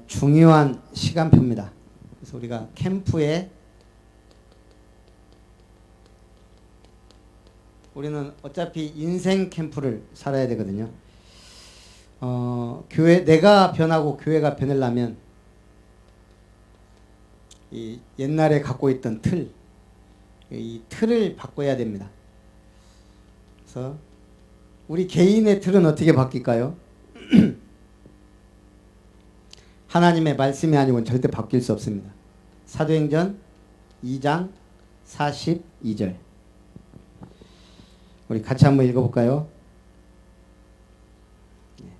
중요한 시간표입니다. 그래서 우리가 캠프에 우리는 어차피 인생 캠프를 살아야 되거든요. 교회 내가 변하고 교회가 변하려면 이 옛날에 갖고 있던 이 틀을 바꿔야 됩니다. 그래서 우리 개인의 틀은 어떻게 바뀔까요? 하나님의 말씀이 아니고는 절대 바뀔 수 없습니다. 사도행전 2장 42절. 우리 같이 한번 읽어볼까요?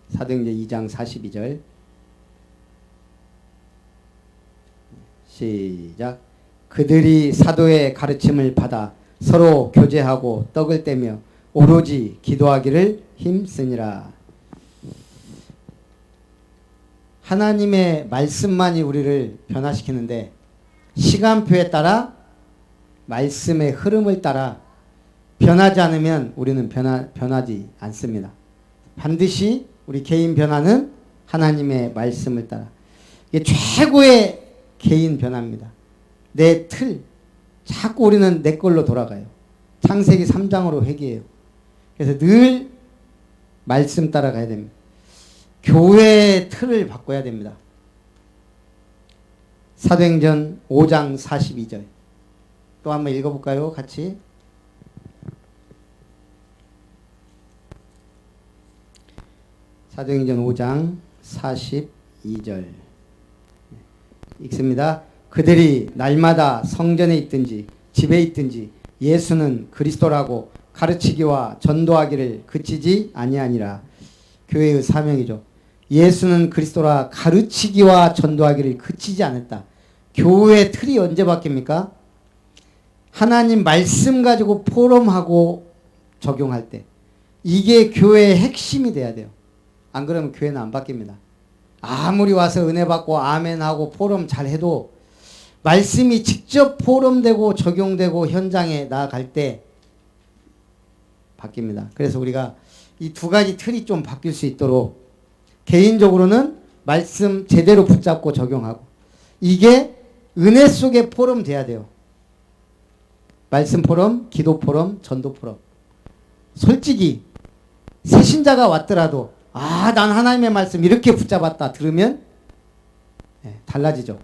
사도행전 2장 42절. 시작. 그들이 사도의 가르침을 받아 서로 교제하고 떡을 떼며 오로지 기도하기를 힘쓰니라. 하나님의 말씀만이 우리를 변화시키는데 시간표에 따라 말씀의 흐름을 따라 변하지 않으면 우리는 변하지 않습니다. 반드시 우리 개인 변화는 하나님의 말씀을 따라. 이게 최고의 개인 변화입니다. 내 틀. 자꾸 우리는 내 걸로 돌아가요. 창세기 3장으로 회개해요. 그래서 늘 말씀 따라가야 됩니다. 교회의 틀을 바꿔야 됩니다. 사도행전 5장 42절. 또 한번 읽어볼까요? 같이. 사도행전 5장 42절. 읽습니다. 그들이 날마다 성전에 있든지 집에 있든지 예수는 그리스도라고 가르치기와 전도하기를 그치지 아니하니라. 교회의 사명이죠. 예수는 그리스도라 가르치기와 전도하기를 그치지 않았다. 교회의 틀이 언제 바뀝니까? 하나님 말씀 가지고 포럼하고 적용할 때. 이게 교회의 핵심이 돼야 돼요. 안 그러면 교회는 안 바뀝니다. 아무리 와서 은혜 받고 아멘하고 포럼 잘해도 말씀이 직접 포럼되고 적용되고 현장에 나아갈 때 바뀝니다. 그래서 우리가 이 두 가지 틀이 좀 바뀔 수 있도록 개인적으로는 말씀 제대로 붙잡고 적용하고 이게 은혜 속에 포럼 돼야 돼요. 말씀 포럼, 기도 포럼, 전도 포럼. 솔직히 새신자가 왔더라도 난 하나님의 말씀 이렇게 붙잡았다 들으면 달라지죠.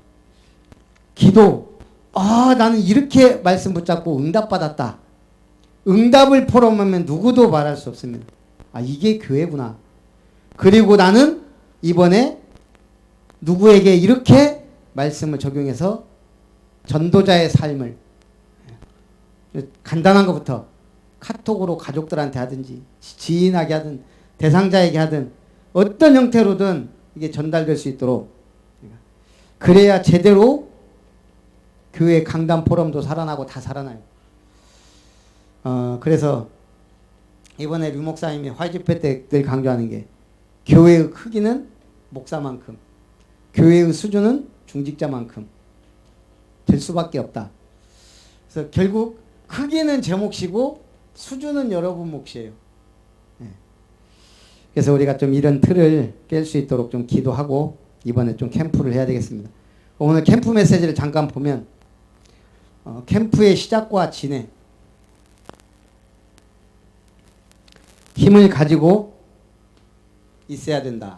기도, 나는 이렇게 말씀 붙잡고 응답받았다. 응답을 포럼하면 누구도 말할 수 없습니다. 이게 교회구나. 그리고 나는 이번에 누구에게 이렇게 말씀을 적용해서 전도자의 삶을 간단한 것부터 카톡으로 가족들한테 하든지 지인에게 하든 대상자에게 하든 어떤 형태로든 이게 전달될 수 있도록 그래야 제대로 교회 강단 포럼도 살아나고 다 살아나요. 그래서 이번에 류 목사님이 화이집회 때 늘 강조하는 게 교회의 크기는 목사만큼 교회의 수준은 중직자만큼 될 수밖에 없다. 그래서 결국 크기는 제 몫이고 수준은 여러분 몫이에요. 그래서 우리가 좀 이런 틀을 깰 수 있도록 좀 기도하고 이번에 좀 캠프를 해야 되겠습니다. 오늘 캠프 메시지를 잠깐 보면 캠프의 시작과 진행 힘을 가지고 있어야 된다.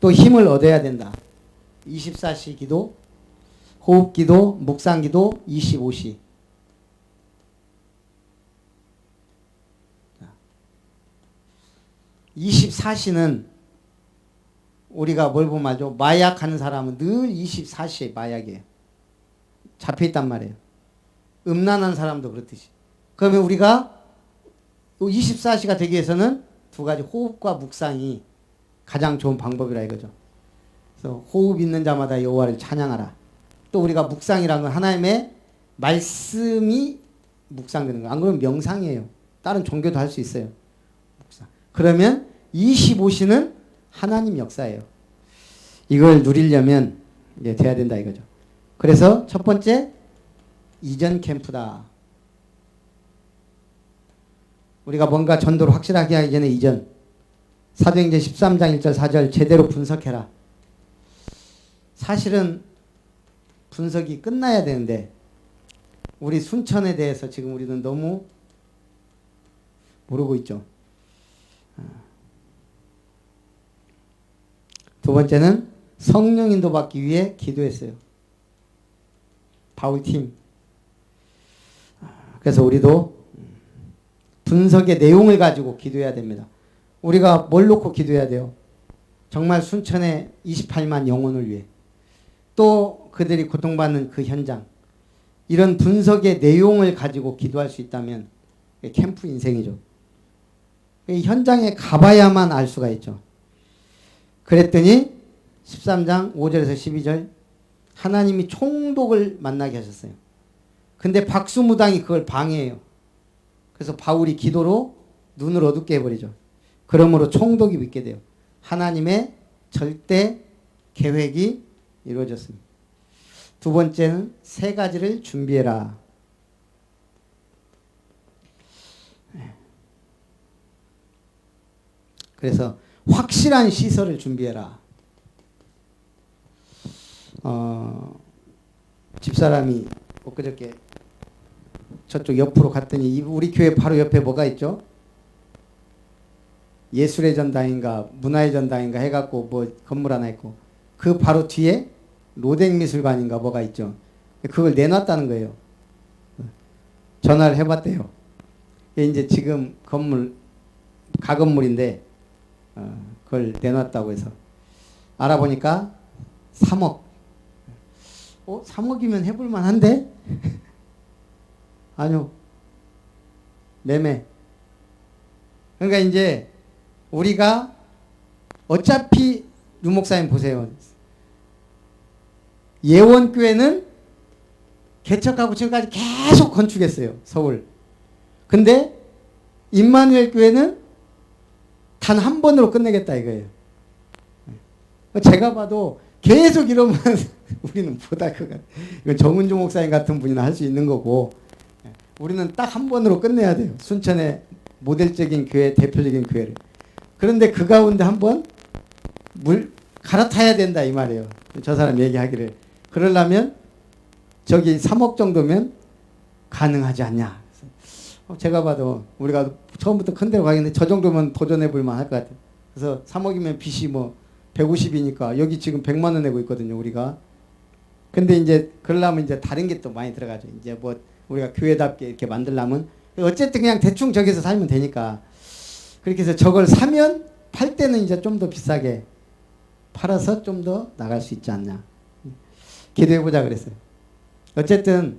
또 힘을 얻어야 된다. 24시 기도, 호흡 기도, 묵상 기도, 25시. 24시는 우리가 뭘 보면 알죠? 마약하는 사람은 늘 24시에 마약이에요. 잡혀있단 말이에요. 음란한 사람도 그렇듯이. 그러면 우리가 24시가 되기 위해서는 두 가지 호흡과 묵상이 가장 좋은 방법이라 이거죠. 그래서 호흡 있는 자마다 여호와를 찬양하라. 또 우리가 묵상이라는 건 하나님의 말씀이 묵상되는 거예요. 안 그러면 명상이에요. 다른 종교도 할 수 있어요. 묵상. 그러면 25시는 하나님 역사예요. 이걸 누리려면 이제 돼야 된다 이거죠. 그래서 첫 번째 이전 캠프다. 우리가 뭔가 전도를 확실하게 하기 전에 이전. 사도행전 13장 1절 4절 제대로 분석해라. 사실은 분석이 끝나야 되는데 우리 순천에 대해서 지금 우리는 너무 모르고 있죠. 두 번째는 성령 인도 받기 위해 기도했어요. 바울팀. 그래서 우리도 분석의 내용을 가지고 기도해야 됩니다. 우리가 뭘 놓고 기도해야 돼요? 정말 순천의 28만 영혼을 위해, 또 그들이 고통받는 그 현장, 이런 분석의 내용을 가지고 기도할 수 있다면 캠프 인생이죠. 이 현장에 가봐야만 알 수가 있죠. 그랬더니 13장 5절에서 12절 하나님이 총독을 만나게 하셨어요. 근데 박수무당이 그걸 방해해요. 그래서 바울이 기도로 눈을 어둡게 해버리죠. 그러므로 총독이 믿게 돼요. 하나님의 절대 계획이 이루어졌습니다. 두 번째는 세 가지를 준비해라. 그래서 확실한 시설을 준비해라. 집사람이 엊그저께 저쪽 옆으로 갔더니 우리 교회 바로 옆에 뭐가 있죠? 예술의 전당인가 문화의 전당인가 해갖고 뭐 건물 하나 있고 그 바로 뒤에 로댕미술관인가 뭐가 있죠. 그걸 내놨다는 거예요. 전화를 해봤대요. 이제 지금 건물 가건물인데 그걸 내놨다고 해서 알아보니까 3억. 3억이면 해볼만 한데? 아니요. 매매. 그러니까 이제 우리가 어차피 유목사님 보세요. 예원교회는 개척하고 지금까지 계속 건축했어요. 서울. 근데 임마누엘 교회는 단 한 번으로 끝내겠다 이거예요. 제가 봐도 계속 이러면 우리는 보다 이건 정은주 목사님 같은 분이나 할 수 있는 거고 우리는 딱 한 번으로 끝내야 돼요. 순천의 모델적인 교회, 대표적인 교회를. 그런데 그 가운데 한번 물 갈아타야 된다 이 말이에요. 저 사람 얘기하기를. 그러려면 저기 3억 정도면 가능하지 않냐. 제가 봐도 우리가 처음부터 큰 데로 가겠는데 저 정도면 도전해 볼 만할 것 같아요. 그래서 3억이면 빚이 뭐 150이니까 여기 지금 100만 원 내고 있거든요, 우리가. 근데 이제 그러려면 이제 다른 게 또 많이 들어가죠. 이제 뭐 우리가 교회답게 이렇게 만들려면 어쨌든 그냥 대충 저기서 살면 되니까. 그렇게 해서 저걸 사면 팔 때는 이제 좀 더 비싸게 팔아서 좀 더 나갈 수 있지 않냐. 기도해 보자 그랬어요. 어쨌든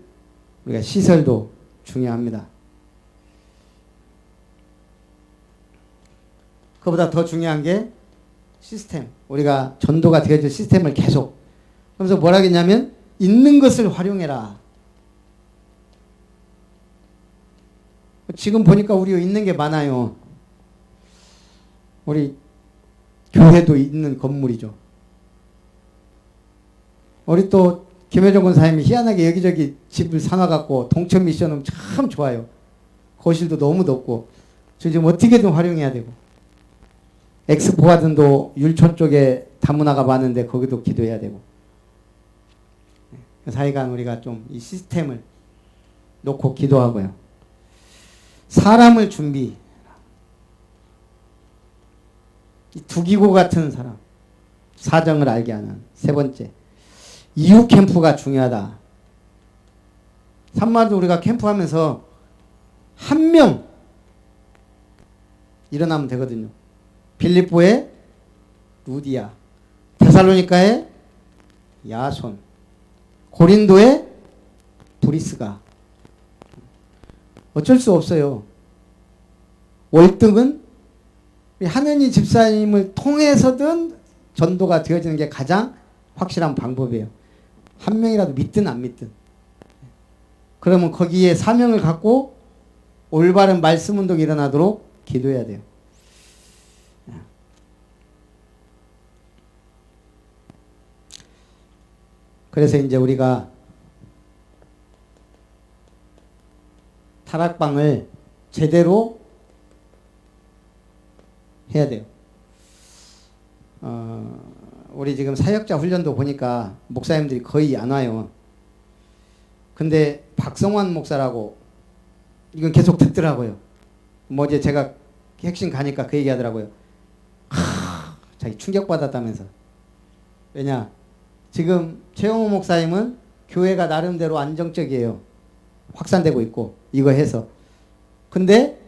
우리가 시설도 중요합니다. 그보다 더 중요한 게 시스템. 우리가 전도가 되어질 시스템을 계속. 그러면서 뭐라 했냐면 있는 것을 활용해라. 지금 보니까 우리 있는 게 많아요. 우리 교회도 있는 건물이죠. 우리 또 김혜정 권사님이 희한하게 여기저기 집을 사놔갖고 동천 미션은 참 좋아요. 거실도 너무 넓고. 저 지금 어떻게든 활용해야 되고. 엑스포 가든도 율촌 쪽에 다문화가 많은데 거기도 기도해야 되고. 사이간 우리가 좀 이 시스템을 놓고 기도하고요. 사람을 준비. 이 두기고 같은 사람. 사정을 알게 하는. 세 번째. 이후 캠프가 중요하다. 산마도 우리가 캠프하면서 한 명 일어나면 되거든요. 빌립보의 루디아, 데살로니가의 야손, 고린도의 브리스가. 어쩔 수 없어요. 월등은 하느니 집사님을 통해서든 전도가 되어지는 게 가장 확실한 방법이에요. 한 명이라도 믿든 안 믿든. 그러면 거기에 사명을 갖고 올바른 말씀 운동이 일어나도록 기도해야 돼요. 그래서 이제 우리가 타락방을 제대로 해야 돼요. 우리 지금 사역자 훈련도 보니까 목사님들이 거의 안 와요. 근데 박성환 목사라고 이건 계속 듣더라고요. 뭐 이제 제가 핵심 가니까 그 얘기 하더라고요. 자기 충격받았다면서. 왜냐? 지금 최영호 목사님은 교회가 나름대로 안정적이에요. 확산되고 있고 이거 해서. 근데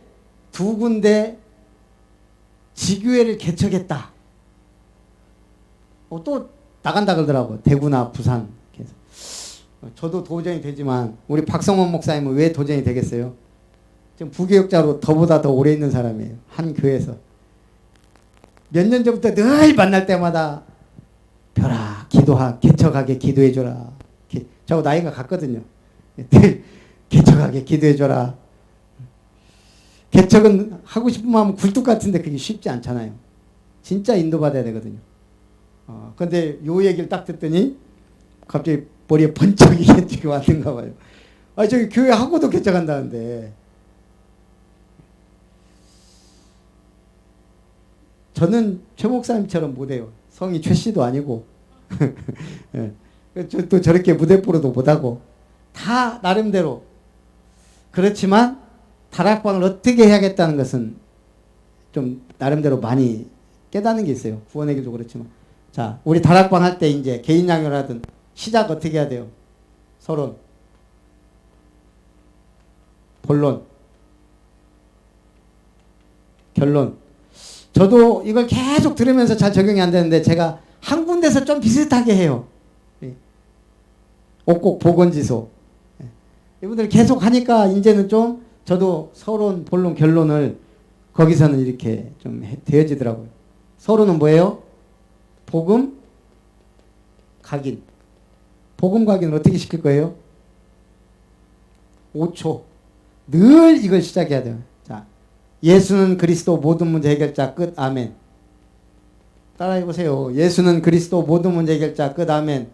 두 군데 지교회를 개척했다. 또 나간다 그러더라고. 대구나 부산. 저도 도전이 되지만 우리 박성원 목사님은 왜 도전이 되겠어요? 지금 부교육자로 저보다 더 오래 있는 사람이에요. 한 교회에서. 몇 년 전부터 늘 만날 때마다 별아 개척하게 기도해줘라. 저하고 나이가 같거든요. 늘 개척하게 기도해줘라. 개척은 하고 싶은 마음은 굴뚝 같은데 그게 쉽지 않잖아요. 진짜 인도받아야 되거든요. 근데 요 얘기를 딱 듣더니 갑자기 머리에 번쩍 이게 왔는가 봐요. 저기 교회 하고도 개척한다는데. 저는 최 목사님처럼 못해요. 성이 최 씨도 아니고. 예. 또 저렇게 무대뽀로도 못하고. 다 나름대로. 그렇지만 다락방을 어떻게 해야겠다는 것은 좀 나름대로 많이 깨닫는 게 있어요. 구원의 길도 그렇지만. 자, 우리 다락방 할 때 이제 개인 양육을 하든 시작 어떻게 해야 돼요? 서론, 본론, 결론. 저도 이걸 계속 들으면서 잘 적용이 안 되는데 제가 한 군데서 좀 비슷하게 해요. 옥곡 보건지소. 이분들 계속 하니까 이제는 좀 저도 서론, 본론, 결론을 거기서는 이렇게 좀 되어지더라고요. 서론은 뭐예요? 복음, 각인. 복음 각인을 어떻게 시킬 거예요? 5초. 늘 이걸 시작해야 돼요. 자, 예수는 그리스도 모든 문제 해결자 끝. 아멘. 따라해보세요. 예수는 그리스도 모든 문제 해결자 끝. 아멘.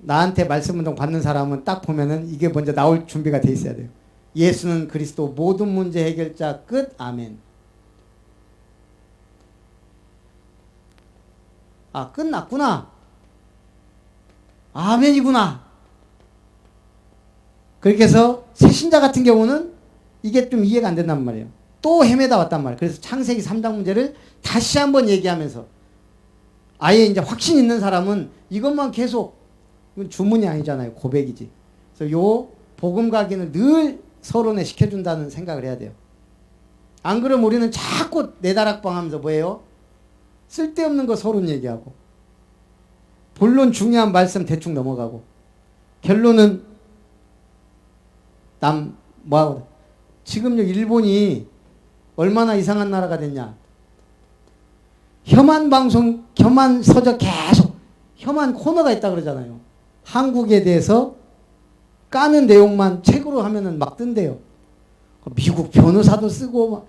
나한테 말씀 운동 받는 사람은 딱 보면은 이게 먼저 나올 준비가 돼 있어야 돼요. 예수는 그리스도 모든 문제 해결자 끝. 아멘. 끝났구나. 아멘이구나. 그렇게 해서 새신자 같은 경우는 이게 좀 이해가 안 된단 말이에요. 또 헤매다 왔단 말이에요. 그래서 창세기 3장 문제를 다시 한번 얘기하면서 아예 이제 확신 있는 사람은 이것만 계속, 이건 주문이 아니잖아요. 고백이지. 그래서 요 복음 각인을 늘 서론에 시켜준다는 생각을 해야 돼요. 안 그러면 우리는 자꾸 내다락방 하면서 뭐예요? 쓸데없는 거 서론 얘기하고, 본론 중요한 말씀 대충 넘어가고, 결론은 뭐하고. 지금 일본이 얼마나 이상한 나라가 됐냐. 혐한 방송, 혐한 서적 계속, 혐한 코너가 있다 그러잖아요. 한국에 대해서 까는 내용만 책으로 하면은 막 뜬대요. 미국 변호사도 쓰고, 막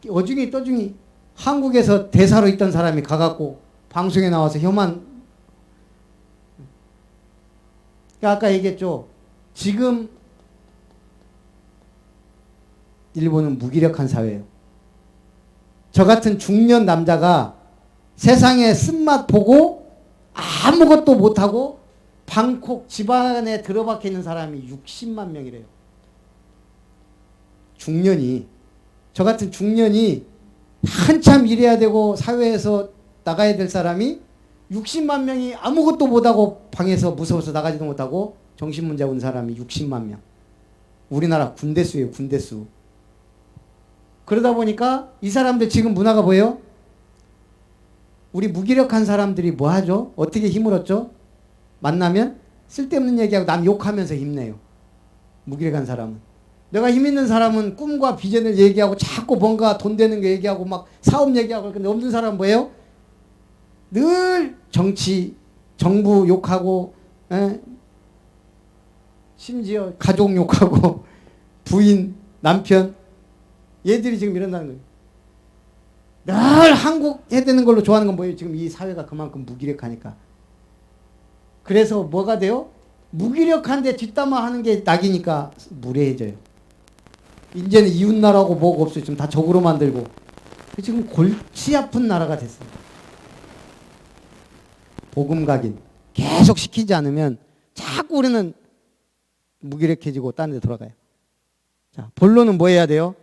어중이 떠중이. 한국에서 대사로 있던 사람이 가갖고 방송에 나와서 혐한. 아까 얘기했죠. 지금 일본은 무기력한 사회예요. 저 같은 중년 남자가 세상의 쓴맛 보고 아무것도 못하고 방콕 집안에 들어박혀 있는 사람이 60만 명이래요. 중년이. 저 같은 중년이 한참 일해야 되고 사회에서 나가야 될 사람이 60만 명이 아무것도 못하고 방에서 무서워서 나가지도 못하고 정신문제 온 사람이 60만 명. 우리나라 군대수예요. 군대수. 그러다 보니까 이 사람들 지금 문화가 뭐예요? 우리 무기력한 사람들이 뭐 하죠? 어떻게 힘을 얻죠? 만나면 쓸데없는 얘기하고 남 욕하면서 힘내요. 무기력한 사람은. 내가 힘 있는 사람은 꿈과 비전을 얘기하고 자꾸 뭔가 돈 되는 거 얘기하고 막 사업 얘기하고. 근데 없는 사람은 뭐예요? 늘 정치, 정부 욕하고, 심지어 가족 욕하고, 부인, 남편, 얘들이 지금 이런다는 거예요. 늘 한국 해야 되는 걸로 좋아하는 건 뭐예요? 지금 이 사회가 그만큼 무기력하니까. 그래서 뭐가 돼요? 무기력한데 뒷담화 하는 게 낙이니까 무례해져요. 이제는 이웃나라고 뭐가 없어요. 지금 다 적으로 만들고. 지금 골치 씨 아픈 나라가 됐습니다. 복음 각인 계속 시키지 않으면 자꾸 우리는 무기력해지고 딴 데 돌아가요. 자, 본론은 뭐 해야 돼요?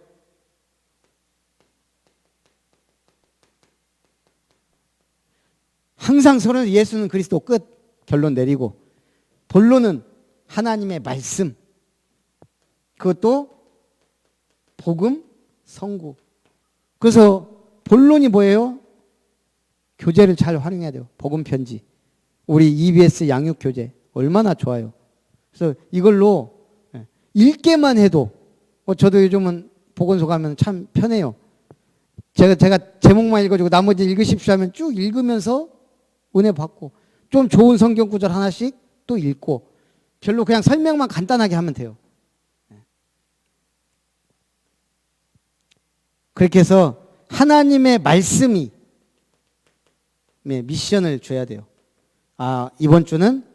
항상 서로 예수는 그리스도 끝 결론 내리고, 본론은 하나님의 말씀, 그것도 복음 성구. 그래서 본론이 뭐예요? 교재를 잘 활용해야 돼요. 복음 편지, 우리 EBS 양육 교재 얼마나 좋아요. 그래서 이걸로 읽게만 해도, 저도 요즘은 보건소 가면 참 편해요. 제가 제목만 읽어주고 나머지 읽으십시오 하면 쭉 읽으면서 은혜 받고, 좀 좋은 성경 구절 하나씩 또 읽고, 별로 그냥 설명만 간단하게 하면 돼요. 그렇게 해서 하나님의 말씀이 미션을 줘야 돼요. 이번 주는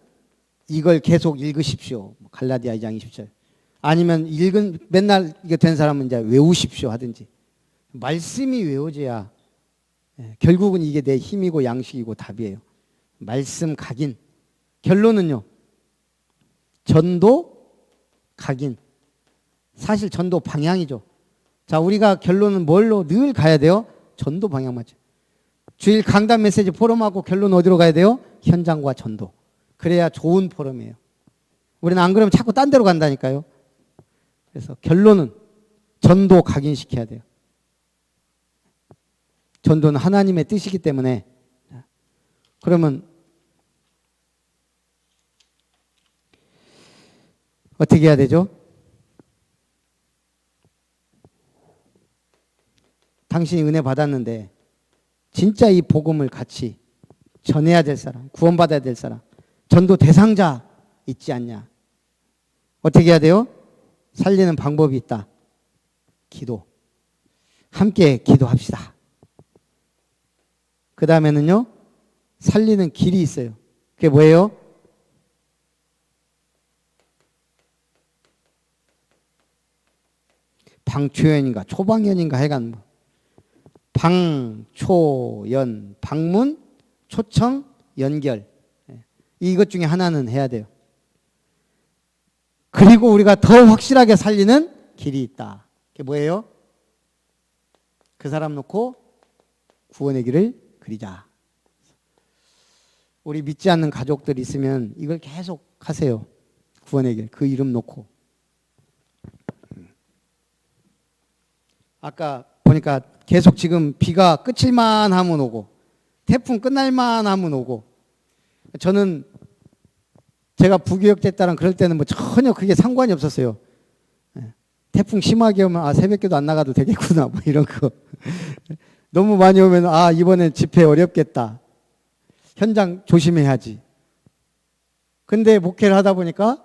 이걸 계속 읽으십시오. 갈라디아 2장 20절. 아니면 맨날 이게 된 사람은 이제 외우십시오 하든지. 말씀이 외워져야 결국은 이게 내 힘이고 양식이고 답이에요. 말씀 각인. 결론은요, 전도 각인. 사실 전도 방향이죠. 자, 우리가 결론은 뭘로 늘 가야 돼요? 전도 방향 맞죠. 주일 강단 메시지 포럼하고 결론 어디로 가야 돼요? 현장과 전도. 그래야 좋은 포럼이에요. 우리는 안 그러면 자꾸 딴 데로 간다니까요. 그래서 결론은 전도 각인시켜야 돼요. 전도는 하나님의 뜻이기 때문에. 그러면 어떻게 해야 되죠? 당신이 은혜 받았는데 진짜 이 복음을 같이 전해야 될 사람, 구원받아야 될 사람, 전도 대상자 있지 않냐? 어떻게 해야 돼요? 살리는 방법이 있다. 기도. 함께 기도합시다. 그 다음에는요, 살리는 길이 있어요. 그게 뭐예요? 방초연인가 초방연인가 해간 뭐. 방초연, 방문, 초청, 연결. 이것 중에 하나는 해야 돼요. 그리고 우리가 더 확실하게 살리는 길이 있다. 그게 뭐예요? 그 사람 놓고 구원의 길을 그리자. 우리 믿지 않는 가족들 있으면 이걸 계속 하세요. 구원의 길, 그 이름 놓고. 아까 보니까 계속 지금 비가 그칠만 하면 오고 태풍 끝날만 하면 오고, 저는 제가 부교육됐다랑 그럴 때는 뭐 전혀 그게 상관이 없었어요. 태풍 심하게 오면 새벽기도 안 나가도 되겠구나 뭐 이런 거. 너무 많이 오면 이번엔 집회 어렵겠다. 현장 조심해야지. 근데 목회를 하다 보니까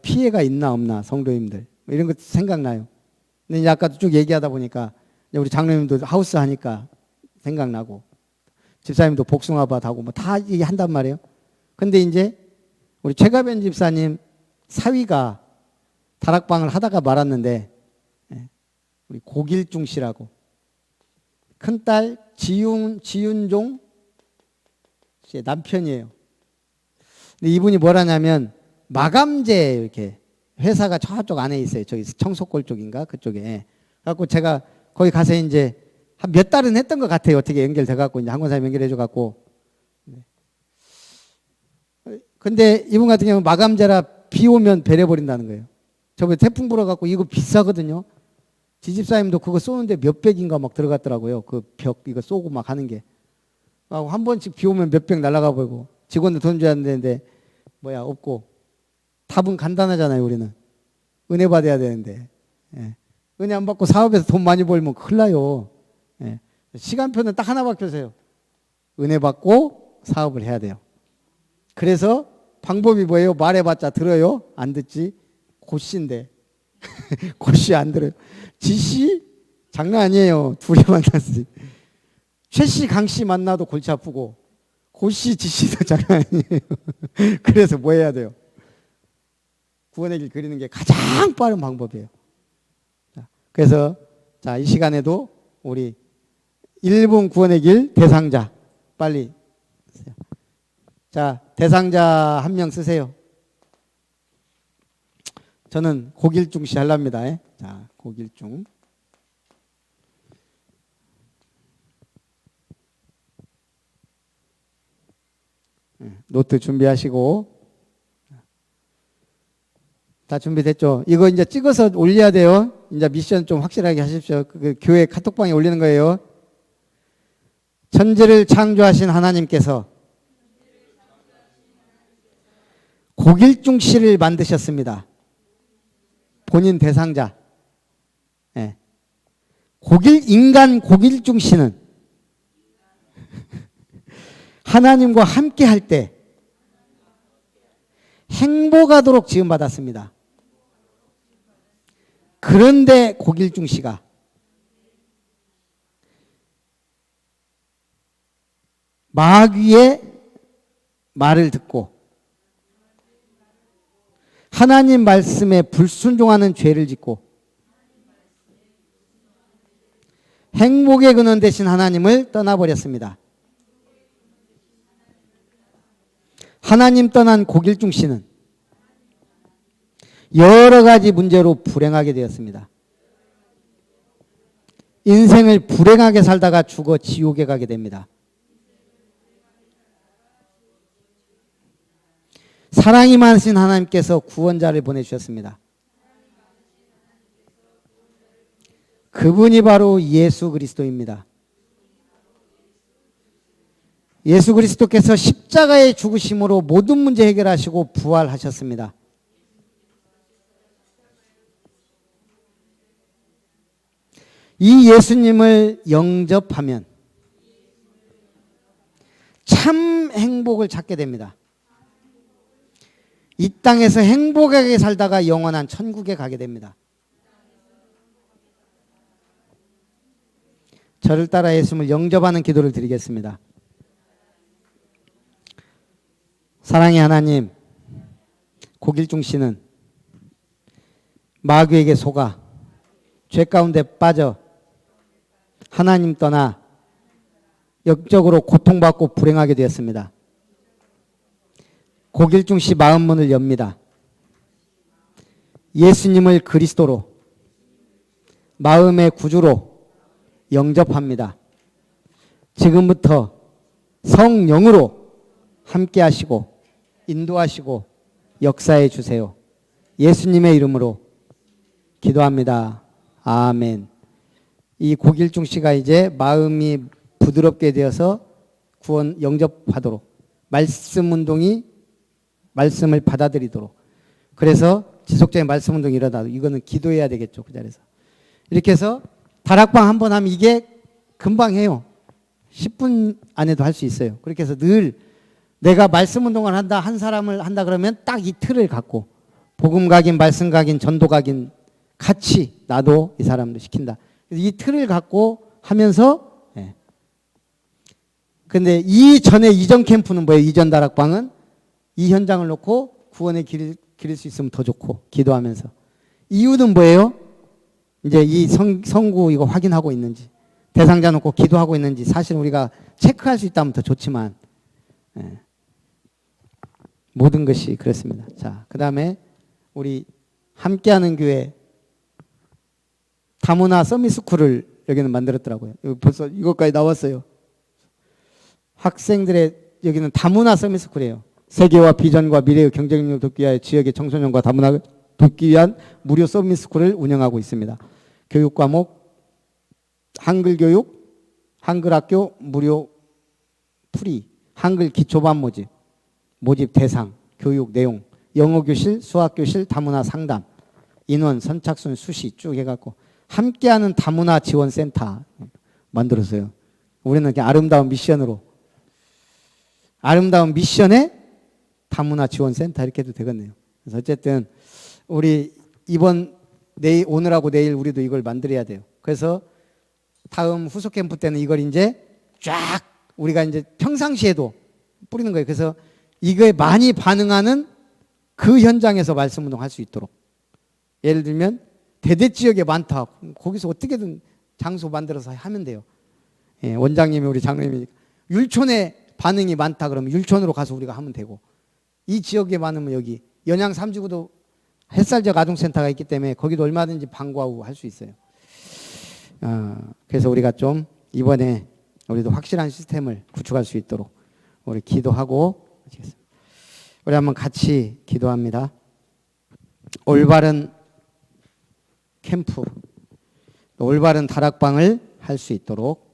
피해가 있나 없나 성도님들 이런 것 생각나요. 근데 아까도 쭉 얘기하다 보니까 우리 장로님도 하우스 하니까 생각나고, 집사님도 복숭아밭 하고 뭐 다 한단 말이에요. 근데 이제 우리 최가변 집사님 사위가 다락방을 하다가 말았는데, 우리 고길중 씨라고 큰딸 지윤종 씨의 남편이에요. 근데 이분이 뭐라냐면 마감재 이렇게 회사가 저쪽 안에 있어요. 저기 청소골 쪽인가 그쪽에. 그래갖고 제가 거기 가서 이제 한 몇 달은 했던 것 같아요. 어떻게 연결돼갖고 이제 한권사님 연결해줘갖고. 근데 이분 같은 경우는 마감재라 비 오면 배려버린다는 거예요. 저번에 태풍 불어갖고 이거 비싸거든요. 지집사님도 그거 쏘는데 몇백인가 막 들어갔더라고요. 그 벽 이거 쏘고 막 하는 게. 한 번씩 비 오면 몇백 날아가 버리고, 직원들 돈 줘야 되는데 없고. 답은 간단하잖아요. 우리는 은혜 받아야 되는데. 은혜 안 받고 사업에서 돈 많이 벌면 큰일 나요. 시간표는 딱 하나밖에 없어요. 은혜 받고 사업을 해야 돼요. 그래서 방법이 뭐예요? 말해봤자 들어요? 안 듣지? 고씨인데 고씨 안 들어요. 지씨 장난 아니에요. 둘이 만났지. 최씨 강씨 만나도 골치 아프고 고씨 지씨도 장난 아니에요. 그래서 뭐 해야 돼요? 구원의 길 그리는 게 가장 빠른 방법이에요. 그래서 이 시간에도 우리 일본 구원의 길 대상자. 빨리. 자, 대상자 한 명 쓰세요. 저는 고길중 씨 하랍니다. 자, 고길중. 노트 준비하시고. 다 준비됐죠? 이거 이제 찍어서 올려야 돼요. 이제 미션 좀 확실하게 하십시오. 그 교회 카톡방에 올리는 거예요. 천지를 창조하신 하나님께서 고길중 씨를 만드셨습니다. 본인 대상자. 네. 인간 고길중 씨는 하나님과 함께 할 때 행복하도록 지음받았습니다. 그런데 고길중 씨가 마귀의 말을 듣고 하나님 말씀에 불순종하는 죄를 짓고 행복의 근원 되신 하나님을 떠나버렸습니다. 하나님 떠난 고길중 씨는 여러 가지 문제로 불행하게 되었습니다. 인생을 불행하게 살다가 죽어 지옥에 가게 됩니다. 사랑이 많으신 하나님께서 구원자를 보내주셨습니다. 그분이 바로 예수 그리스도입니다. 예수 그리스도께서 십자가의 죽으심으로 모든 문제 해결하시고 부활하셨습니다. 이 예수님을 영접하면 참 행복을 찾게 됩니다. 이 땅에서 행복하게 살다가 영원한 천국에 가게 됩니다. 저를 따라 예수님을 영접하는 기도를 드리겠습니다. 사랑의 하나님, 고길중 씨는 마귀에게 속아 죄 가운데 빠져 하나님 떠나 영적으로 고통받고 불행하게 되었습니다. 고길중 씨 마음 문을 엽니다. 예수님을 그리스도로 마음의 구주로 영접합니다. 지금부터 성령으로 함께 하시고 인도하시고 역사해 주세요. 예수님의 이름으로 기도합니다. 아멘. 이 고길중 씨가 이제 마음이 부드럽게 되어서 구원 영접하도록 말씀 운동이 말씀을 받아들이도록 그래서 지속적인 말씀 운동이 일어나도 이거는 기도해야 되겠죠. 그 자리에서. 이렇게 해서 다락방 한 번 하면 이게 금방 해요. 10분 안에도 할 수 있어요. 그렇게 해서 늘 내가 말씀 운동을 한다, 한 사람을 한다 그러면 딱 이 틀을 갖고 복음 각인, 말씀 각인, 전도 각인 같이 나도 이 사람도 시킨다. 이 틀을 갖고 하면서 근데 이전에 이전 캠프는 뭐예요? 이전 다락방은 이 현장을 놓고 구원의 길을 기를 수 있으면 더 좋고 기도하면서 이유는 뭐예요? 이제 이 성구 이거 확인하고 있는지 대상자 놓고 기도하고 있는지 사실 우리가 체크할 수 있다면 더 좋지만 모든 것이 그렇습니다. 자, 그 다음에 우리 함께하는 교회 다문화 서밋스쿨을 여기는 만들었더라고요. 여기 벌써 이것까지 나왔어요. 학생들의 여기는 다문화 서밋스쿨이에요. 세계와 비전과 미래의 경쟁력을 돕기 위하여 지역의 청소년과 다문화를 돕기 위한 무료 서밋스쿨을 운영하고 있습니다. 교육 과목 한글 교육, 한글 학교 무료 프리, 한글 기초반 모집 대상, 교육 내용, 영어 교실, 수학 교실, 다문화 상담, 인원, 선착순, 수시 쭉 해갖고 함께하는 다문화 지원 센터 만들었어요. 우리는 이렇게 아름다운 미션으로 아름다운 미션에 다문화 지원 센터 이렇게 해도 되겠네요. 그래서 어쨌든 우리 이번 내일 오늘하고 내일 우리도 이걸 만들어야 돼요. 그래서 다음 후속 캠프 때는 이걸 이제 쫙 우리가 이제 평상시에도 뿌리는 거예요. 그래서 이거에 많이 반응하는 그 현장에서 말씀 운동할 수 있도록. 예를 들면 대대 지역에 많다. 거기서 어떻게든 장소 만들어서 하면 돼요. 예, 원장님이 우리 장로님이니까 율촌에 반응이 많다 그러면 율촌으로 가서 우리가 하면 되고, 이 지역에 많으면 여기 연양 삼지구도 햇살적 아동센터가 있기 때문에 거기도 얼마든지 방과후 할 수 있어요. 그래서 우리가 좀 이번에 우리도 확실한 시스템을 구축할 수 있도록 우리 기도하고 마치겠습니다. 우리 한번 같이 기도합니다. 올바른 캠프, 또 올바른 다락방을 할 수 있도록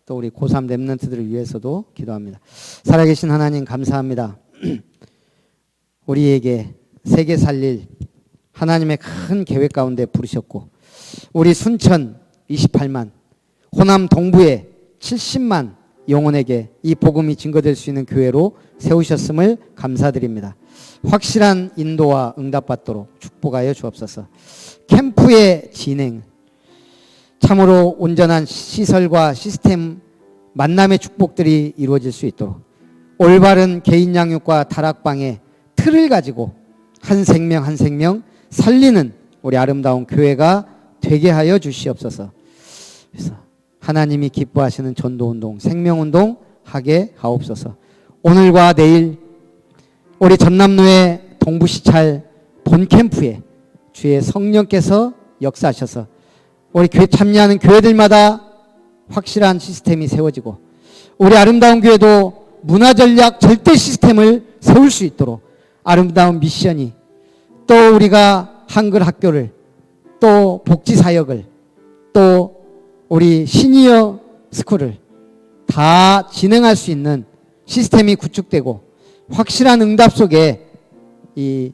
또 우리 고3 랩런트들을 위해서도 기도합니다. 살아계신 하나님 감사합니다. 우리에게 세계 살릴 하나님의 큰 계획 가운데 부르셨고, 우리 순천 28만, 호남 동부에 70만 영혼에게 이 복음이 증거될 수 있는 교회로 세우셨음을 감사드립니다. 확실한 인도와 응답받도록 축복하여 주옵소서. 캠프의 진행, 참으로 온전한 시설과 시스템 만남의 축복들이 이루어질 수 있도록 올바른 개인 양육과 다락방의 틀을 가지고 한 생명 한 생명 살리는 우리 아름다운 교회가 되게 하여 주시옵소서. 그래서 하나님이 기뻐하시는 전도운동, 생명운동 하게 하옵소서. 오늘과 내일 우리 전남로의 동부시찰 본캠프에 주의 성령께서 역사하셔서 우리 교회 참여하는 교회들마다 확실한 시스템이 세워지고, 우리 아름다운 교회도 문화전략 절대 시스템을 세울 수 있도록 아름다운 미션이, 또 우리가 한글 학교를, 또 복지사역을, 또 우리 시니어 스쿨을 다 진행할 수 있는 시스템이 구축되고, 확실한 응답 속에 이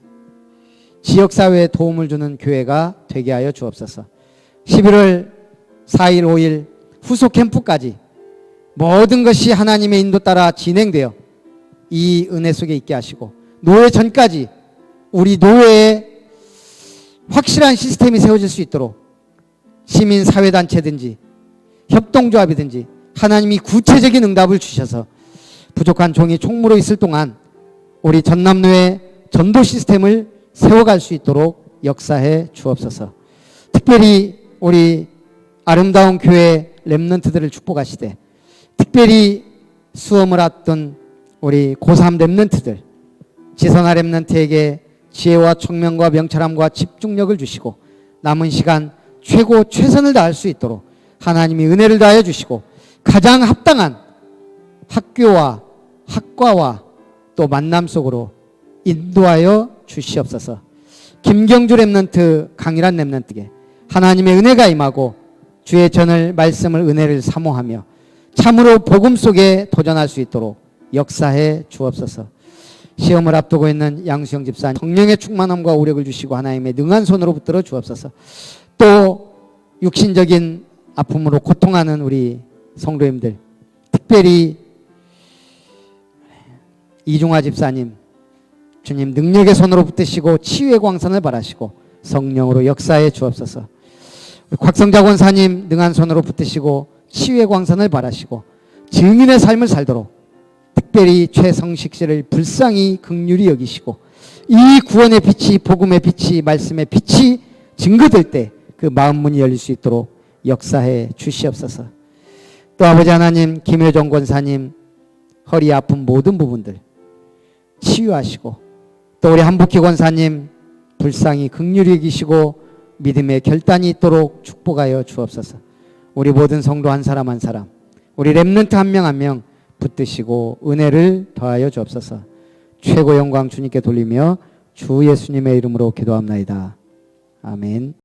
지역사회에 도움을 주는 교회가 되게 하여 주옵소서. 11월 4일 5일 후속 캠프까지 모든 것이 하나님의 인도 따라 진행되어 이 은혜 속에 있게 하시고, 노회 전까지 우리 노회에 확실한 시스템이 세워질 수 있도록 시민사회단체든지 협동조합이든지 하나님이 구체적인 응답을 주셔서 부족한 종이 총무로 있을 동안 우리 전남로의 전도 시스템을 세워갈 수 있도록 역사해 주옵소서. 특별히 우리 아름다운 교회 랩런트들을 축복하시되, 특별히 수험을 앞둔 우리 고3 랩런트들, 지선아 랩런트에게 지혜와 총명과 명철함과 집중력을 주시고 남은 시간 최고 최선을 다할 수 있도록 하나님이 은혜를 다하여 주시고, 가장 합당한 학교와 학과와 또 만남 속으로 인도하여 주시옵소서. 김경주 랩런트, 강일한 랩런트에게 하나님의 은혜가 임하고 주의 전을 말씀을 은혜를 사모하며 참으로 복음 속에 도전할 수 있도록 역사해 주옵소서. 시험을 앞두고 있는 양수영 집사님, 성령의 충만함과 오력을 주시고 하나님의 능한 손으로 붙들어 주옵소서. 또 육신적인 아픔으로 고통하는 우리 성도님들, 특별히 이중화 집사님, 주님 능력의 손으로 붙드시고 치유의 광선을 바라시고 성령으로 역사해 주옵소서. 곽성자 권사님 능한 손으로 붙드시고 치유의 광선을 바라시고 증인의 삶을 살도록, 특별히 최성식 씨를 불쌍히 긍휼히 여기시고 이 구원의 빛이, 복음의 빛이, 말씀의 빛이 증거될 때 그 마음 문이 열릴 수 있도록 역사해 주시옵소서. 또 아버지 하나님, 김효정 권사님 허리 아픈 모든 부분들 치유하시고, 또 우리 한복희 권사님 불쌍히 긍휼히 여기시고 믿음의 결단이 있도록 축복하여 주옵소서. 우리 모든 성도 한 사람 한 사람, 우리 랩런트 한 명 한 명 붙드시고 은혜를 더하여 주옵소서. 최고 영광 주님께 돌리며 주 예수님의 이름으로 기도합나이다. 아멘.